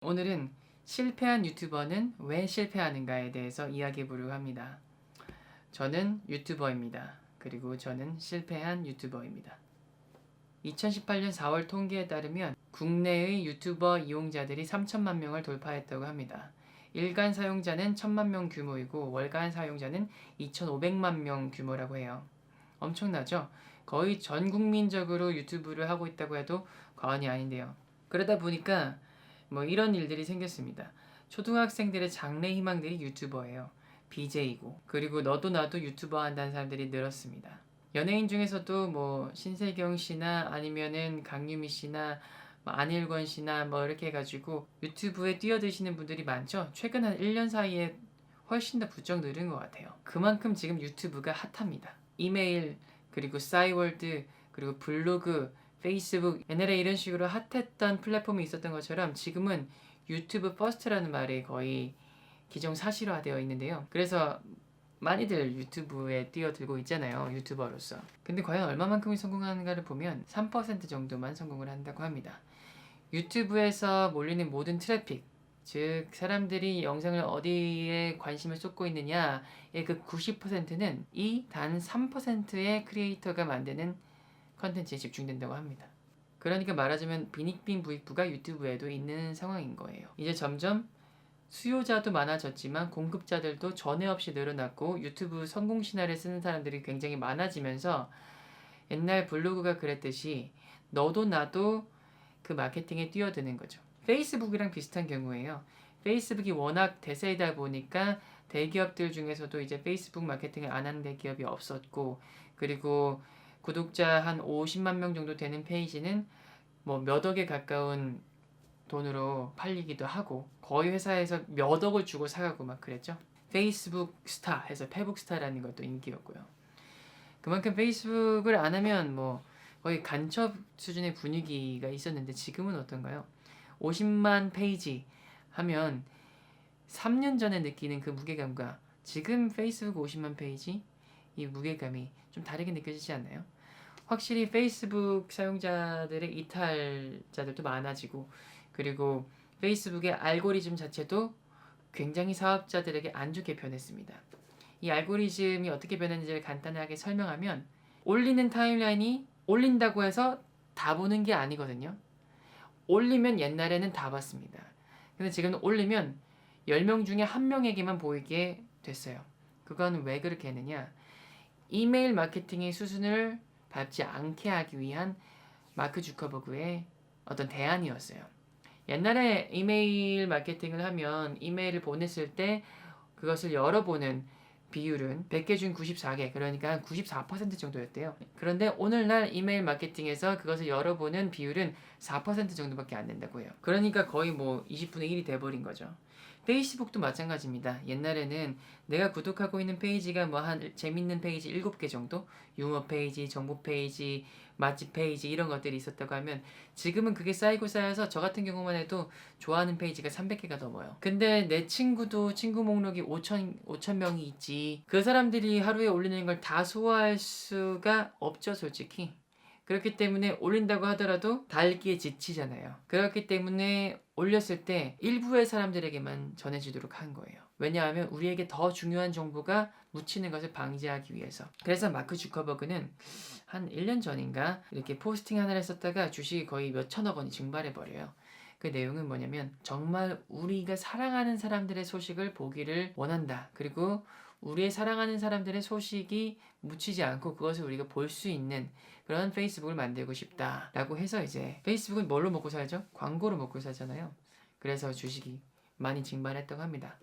오늘은 실패한 유튜버는 왜 실패하는가에 대해서 이야기해 보려고 합니다. 저는 유튜버입니다. 그리고 저는 실패한 유튜버입니다. 2018년 4월 통계에 따르면 국내의 유튜버 이용자들이 3천만 명을 돌파했다고 합니다. 일간 사용자는 1천만 명 규모이고 월간 사용자는 2,500만 명 규모라고 해요. 엄청나죠? 거의 전 국민적으로 유튜브를 하고 있다고 해도 과언이 아닌데요. 그러다 보니까 이런 일들이 생겼습니다. 초등학생들의 장래 희망들이 유튜버예요. BJ고. 그리고 너도 나도 유튜버 한다는 사람들이 늘었습니다. 연예인 중에서도 신세경 씨나 아니면은 강유미 씨나 안일권 씨나 이렇게 해가지고 유튜브에 뛰어드시는 분들이 많죠. 최근 한 1년 사이에 훨씬 더 부쩍 늘은 것 같아요. 그만큼 지금 유튜브가 핫합니다. 이메일, 그리고 싸이월드, 그리고 블로그, 페이스북, 옛날에 이런 식으로 핫했던 플랫폼이 있었던 것처럼 지금은 유튜브 퍼스트라는 말이 거의 기정사실화되어 있는데요. 그래서 많이들 유튜브에 뛰어들고 있잖아요. 유튜버로서. 근데 과연 얼마만큼이 성공하는가를 보면 3% 정도만 성공을 한다고 합니다. 유튜브에서 몰리는 모든 트래픽, 즉 사람들이 영상을 어디에 관심을 쏟고 있느냐의 그 90%는 이 단 3%의 크리에이터가 만드는 컨텐츠에 집중된다고 합니다. 그러니까 말하자면 빈익빈 부익부가 유튜브에도 있는 상황인 거예요. 이제 점점 수요자도 많아졌지만 공급자들도 전에 없이 늘어났고 유튜브 성공 신화를 쓰는 사람들이 굉장히 많아지면서 옛날 블로그가 그랬듯이 너도 나도 그 마케팅에 뛰어드는 거죠. 페이스북이랑 비슷한 경우예요. 페이스북이 워낙 대세이다 보니까 대기업들 중에서도 이제 페이스북 마케팅을 안 하는 대기업이 없었고, 그리고 구독자 한 50만 명 정도 되는 페이지는 몇 억에 가까운 돈으로 팔리기도 하고, 거의 회사에서 몇 억을 주고 사가고 막 그랬죠. 페이스북 스타 해서 페북 스타라는 것도 인기였고요. 그만큼 페이스북을 안 하면 거의 간첩 수준의 분위기가 있었는데 지금은 어떤가요? 50만 페이지 하면 3년 전에 느끼는 그 무게감과 지금 페이스북 50만 페이지 이 무게감이 좀 다르게 느껴지지 않나요? 확실히 페이스북 사용자들의 이탈자들도 많아지고, 그리고 페이스북의 알고리즘 자체도 굉장히 사업자들에게 안 좋게 변했습니다. 이 알고리즘이 어떻게 변했는지를 간단하게 설명하면, 올리는 타임라인이 올린다고 해서 다 보는 게 아니거든요. 올리면 옛날에는 다 봤습니다. 근데 지금 올리면 10명 중에 1명에게만 보이게 됐어요. 그건 왜 그렇게 했느냐? 이메일 마케팅의 수순을 밟지 않게 하기 위한 마크 주커버그의 어떤 대안이었어요. 옛날에 이메일 마케팅을 하면 이메일을 보냈을 때 그것을 열어보는 비율은 100개 중 94개, 그러니까 94% 정도였대요. 그런데 오늘날 이메일 마케팅에서 그것을 열어보는 비율은 4% 정도밖에 안 된다고 해요. 그러니까 거의 20분의 1이 돼버린 거죠. 페이스북도 마찬가지입니다. 옛날에는 내가 구독하고 있는 페이지가 한 재밌는 페이지 7개 정도, 유머 페이지, 정보 페이지, 맛집 페이지 이런 것들이 있었다고 하면 지금은 그게 쌓이고 쌓여서 저 같은 경우만 해도 좋아하는 페이지가 300개가 넘어요. 근데 내 친구도 친구 목록이 5천 명이 있지. 그 사람들이 하루에 올리는 걸 다 소화할 수가 없죠, 솔직히. 그렇기 때문에 올린다고 하더라도 달기에 지치잖아요. 그렇기 때문에 올렸을 때 일부의 사람들에게만 전해지도록 한 거예요. 왜냐하면 우리에게 더 중요한 정보가 묻히는 것을 방지하기 위해서. 그래서 마크 주커버그는 한 1년 전인가 이렇게 포스팅 하나를 썼다가 주식이 거의 몇 천억 원이 증발해버려요. 그 내용은 뭐냐면, 정말 우리가 사랑하는 사람들의 소식을 보기를 원한다. 그리고 우리의 사랑하는 사람들의 소식이 묻히지 않고 그것을 우리가 볼 수 있는 그런 페이스북을 만들고 싶다 라고 해서, 이제 페이스북은 뭘로 먹고 살죠? 광고로 먹고 살잖아요. 그래서 주식이 많이 증발했다고 합니다.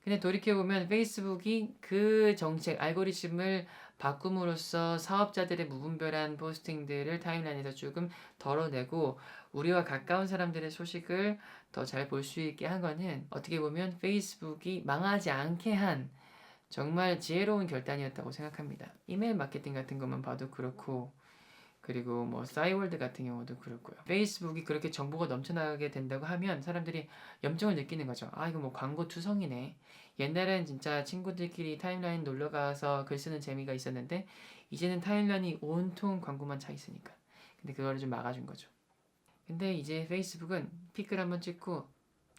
근데 돌이켜보면 페이스북이 그 정책 알고리즘을 바꿈으로써 사업자들의 무분별한 포스팅들을 타임라인에서 조금 덜어내고 우리와 가까운 사람들의 소식을 더 잘 볼 수 있게 한 거는 어떻게 보면 페이스북이 망하지 않게 한 정말 지혜로운 결단이었다고 생각합니다. 이메일 마케팅 같은 것만 봐도 그렇고, 그리고 싸이월드 같은 경우도 그렇고요. 페이스북이 그렇게 정보가 넘쳐나게 된다고 하면 사람들이 염증을 느끼는 거죠. 아, 이거 광고 투성이네. 옛날엔 진짜 친구들끼리 타임라인 놀러가서 글 쓰는 재미가 있었는데 이제는 타임라인이 온통 광고만 차 있으니까. 근데 그거를 좀 막아준 거죠. 근데 이제 페이스북은 피클 한번 찍고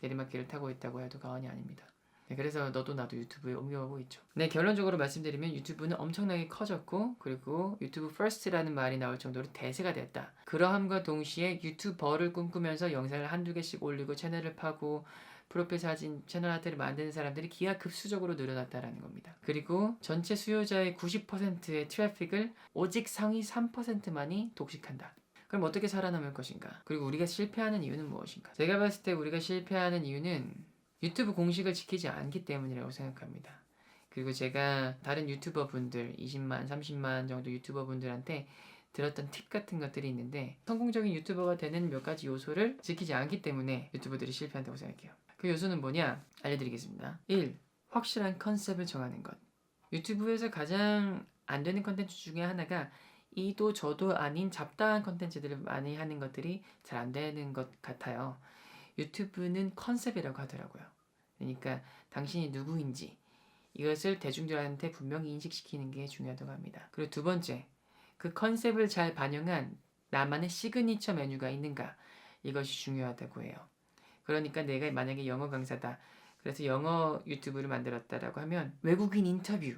내리막길을 타고 있다고 해도 과언이 아닙니다. 네, 그래서 너도 나도 유튜브에 옮겨가고 있죠. 네, 결론적으로 말씀드리면 유튜브는 엄청나게 커졌고 그리고 유튜브 퍼스트라는 말이 나올 정도로 대세가 됐다. 그러함과 동시에 유튜버를 꿈꾸면서 영상을 한두 개씩 올리고 채널을 파고 프로필 사진, 채널 아트를 만드는 사람들이 기하급수적으로 늘어났다라는 겁니다. 그리고 전체 수요자의 90%의 트래픽을 오직 상위 3%만이 독식한다. 그럼 어떻게 살아남을 것인가? 그리고 우리가 실패하는 이유는 무엇인가? 제가 봤을 때 우리가 실패하는 이유는 유튜브 공식을 지키지 않기 때문이라고 생각합니다. 그리고 제가 다른 유튜버 분들 20만, 30만 정도 유튜버 분들한테 들었던 팁 같은 것들이 있는데 성공적인 유튜버가 되는 몇 가지 요소를 지키지 않기 때문에 유튜버들이 실패한다고 생각해요. 그 요소는 뭐냐? 알려드리겠습니다. 1. 확실한 컨셉을 정하는 것. 유튜브에서 가장 안 되는 컨텐츠 중에 하나가 이도 저도 아닌 잡다한 컨텐츠들을 많이 하는 것들이 잘 안 되는 것 같아요. 유튜브는 컨셉이라고 하더라고요. 그러니까 당신이 누구인지 이것을 대중들한테 분명히 인식시키는 게 중요하다고 합니다. 그리고 두 번째, 그 컨셉을 잘 반영한 나만의 시그니처 메뉴가 있는가 이것이 중요하다고 해요. 그러니까 내가 만약에 영어 강사다. 그래서 영어 유튜브를 만들었다라고 하면 외국인 인터뷰,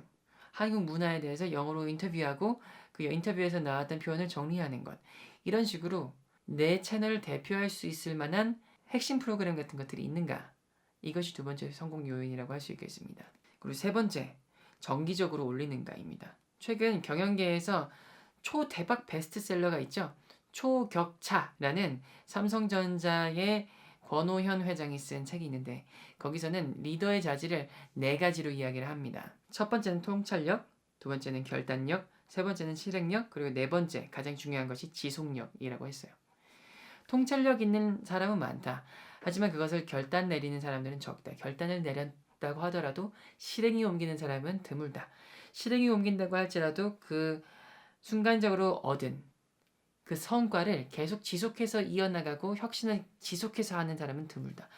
한국 문화에 대해서 영어로 인터뷰하고 그 인터뷰에서 나왔던 표현을 정리하는 것. 이런 식으로 내 채널을 대표할 수 있을 만한 핵심 프로그램 같은 것들이 있는가? 이것이 두 번째 성공 요인이라고 할 수 있겠습니다. 그리고 세 번째, 정기적으로 올리는가입니다. 최근 경영계에서 초대박 베스트셀러가 있죠. 초격차라는 삼성전자의 권오현 회장이 쓴 책이 있는데 거기서는 리더의 자질을 4가지로 이야기를 합니다. 첫 번째는 통찰력, 두 번째는 결단력, 세 번째는 실행력, 그리고 네 번째 가장 중요한 것이 지속력이라고 했어요. 통찰력 있는 사람은 많다. 하지만 그것을 결단 내리는 사람들은 적다. 결단을 내렸다고 하더라도 실행이 옮기는 사람은 드물다. 실행이 옮긴다고 할지라도 그 순간적으로 얻은 그 성과를 계속 지속해서 이어나가고 혁신을 지속해서 하는 사람은 드물다.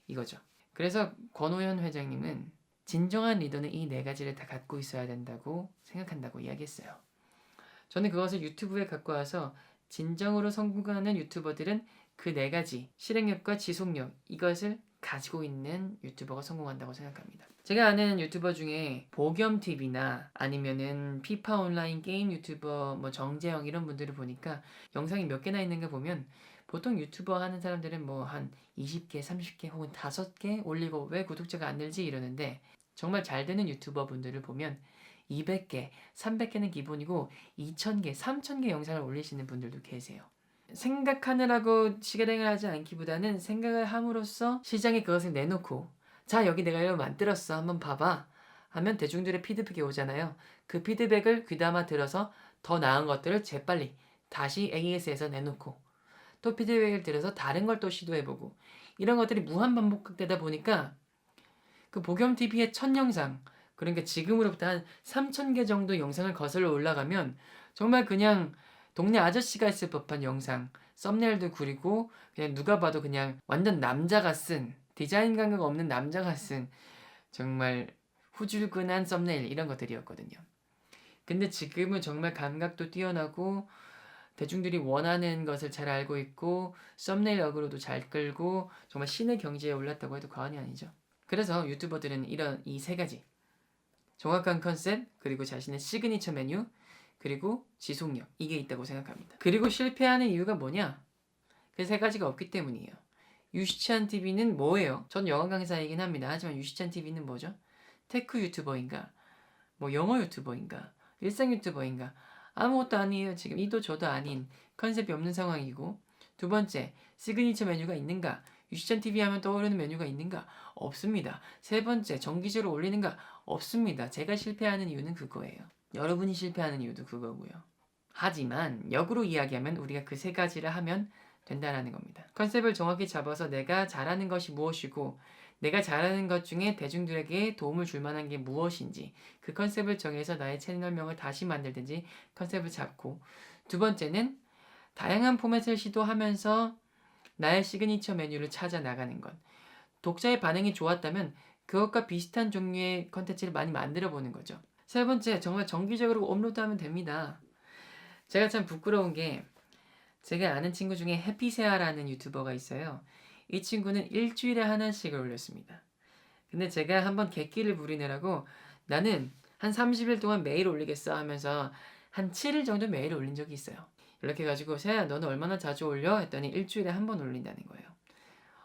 이거죠. 그래서 권오현 회장님은 진정한 리더는 이 4가지를 다 갖고 있어야 된다고 생각한다고 이야기했어요. 저는 그것을 유튜브에 갖고 와서 진정으로 성공하는 유튜버들은 그 4가지 실행력과 지속력 이것을 가지고 있는 유튜버가 성공한다고 생각합니다. 제가 아는 유튜버 중에 보겸TV나 아니면은 피파 온라인 게임 유튜버 뭐 정재영 이런 분들을 보니까 영상이 몇 개나 있는가 보면 보통 유튜버 하는 사람들은 뭐 한 20개, 30개 혹은 5개 올리고 왜 구독자가 안 늘지 이러는데 정말 잘 되는 유튜버 분들을 보면 200개, 300개는 기본이고 2000개, 3000개 영상을 올리시는 분들도 계세요. 생각하느라고 시계랭을 하지 않기보다는 생각을 함으로써 시장에 그것을 내놓고 자 여기 내가 이거 만들었어 한번 봐봐 하면 대중들의 피드백이 오잖아요. 그 피드백을 귀담아 들어서 더 나은 것들을 재빨리 다시 AS에서 내놓고 또 피드백을 들어서 다른 걸 또 시도해보고 이런 것들이 무한 반복되다 보니까 그 보겸TV의 첫 영상 그러니까 지금으로부터 한 3000개 정도 영상을 거슬러 올라가면 정말 그냥 동네 아저씨가 했을 법한 영상 썸네일도 구리고 그냥 누가 봐도 그냥 완전 남자가 쓴 디자인 감각 없는 남자가 쓴 정말 후줄근한 썸네일 이런 것들이었거든요. 근데 지금은 정말 감각도 뛰어나고 대중들이 원하는 것을 잘 알고 있고 썸네일 어그로도 잘 끌고 정말 신의 경지에 올랐다고 해도 과언이 아니죠. 그래서 유튜버들은 이런 이 3가지 정확한 컨셉 그리고 자신의 시그니처 메뉴 그리고 지속력 이게 있다고 생각합니다. 그리고 실패하는 이유가 뭐냐? 그 3가지가 없기 때문이에요. 유시찬 TV는 뭐예요? 전 영어 강사이긴 합니다. 하지만 유시찬 TV는 뭐죠? 테크 유튜버인가? 뭐 영어 유튜버인가? 일상 유튜버인가? 아무것도 아니에요. 지금 이도 저도 아닌 컨셉이 없는 상황이고 두 번째, 시그니처 메뉴가 있는가? 유시찬 TV 하면 떠오르는 메뉴가 있는가? 없습니다. 세 번째, 정기적으로 올리는가? 없습니다. 제가 실패하는 이유는 그거예요. 여러분이 실패하는 이유도 그거고요. 하지만 역으로 이야기하면 우리가 그 3가지를 하면 된다라는 겁니다. 컨셉을 정확히 잡아서 내가 잘하는 것이 무엇이고 내가 잘하는 것 중에 대중들에게 도움을 줄 만한 게 무엇인지 그 컨셉을 정해서 나의 채널명을 다시 만들든지 컨셉을 잡고 두 번째는 다양한 포맷을 시도하면서 나의 시그니처 메뉴를 찾아 나가는 것. 독자의 반응이 좋았다면 그것과 비슷한 종류의 컨텐츠를 많이 만들어 보는 거죠. 세 번째, 정말 정기적으로 업로드하면 됩니다. 제가 참 부끄러운 게 제가 아는 친구 중에 해피세아라는 유튜버가 있어요. 이 친구는 일주일에 하나씩을 올렸습니다. 근데 제가 한번 객기를 부리느라고 나는 한 30일 동안 매일 올리겠어 하면서 한 7일 정도 매일 올린 적이 있어요. 이렇게 해가지고 세아야 너는 얼마나 자주 올려? 했더니 일주일에 한 번 올린다는 거예요.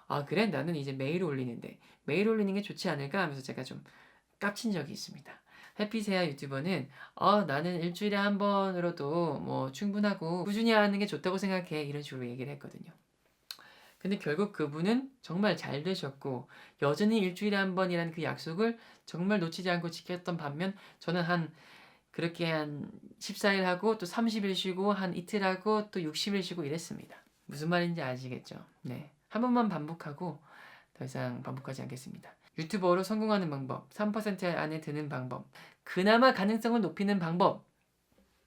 아 그래? 나는 이제 매일 올리는데 매일 올리는 게 좋지 않을까 하면서 제가 좀 깝친 적이 있습니다. 해피세아 유튜버는 나는 일주일에 한 번으로도 뭐 충분하고 꾸준히 하는 게 좋다고 생각해 이런 식으로 얘기를 했거든요. 근데 결국 그분은 정말 잘 되셨고 여전히 일주일에 한 번이라는 그 약속을 정말 놓치지 않고 지켰던 반면 저는 그렇게 한 14일 하고 또 30일 쉬고 한 이틀 하고 또 60일 쉬고 이랬습니다. 무슨 말인지 아시겠죠? 네. 한 번만 반복하고 더 이상 반복하지 않겠습니다. 유튜버로 성공하는 방법, 3% 안에 드는 방법, 그나마 가능성을 높이는 방법.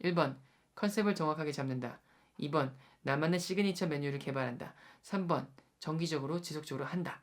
1번, 컨셉을 정확하게 잡는다. 2번, 나만의 시그니처 메뉴를 개발한다. 3번, 정기적으로 지속적으로 한다.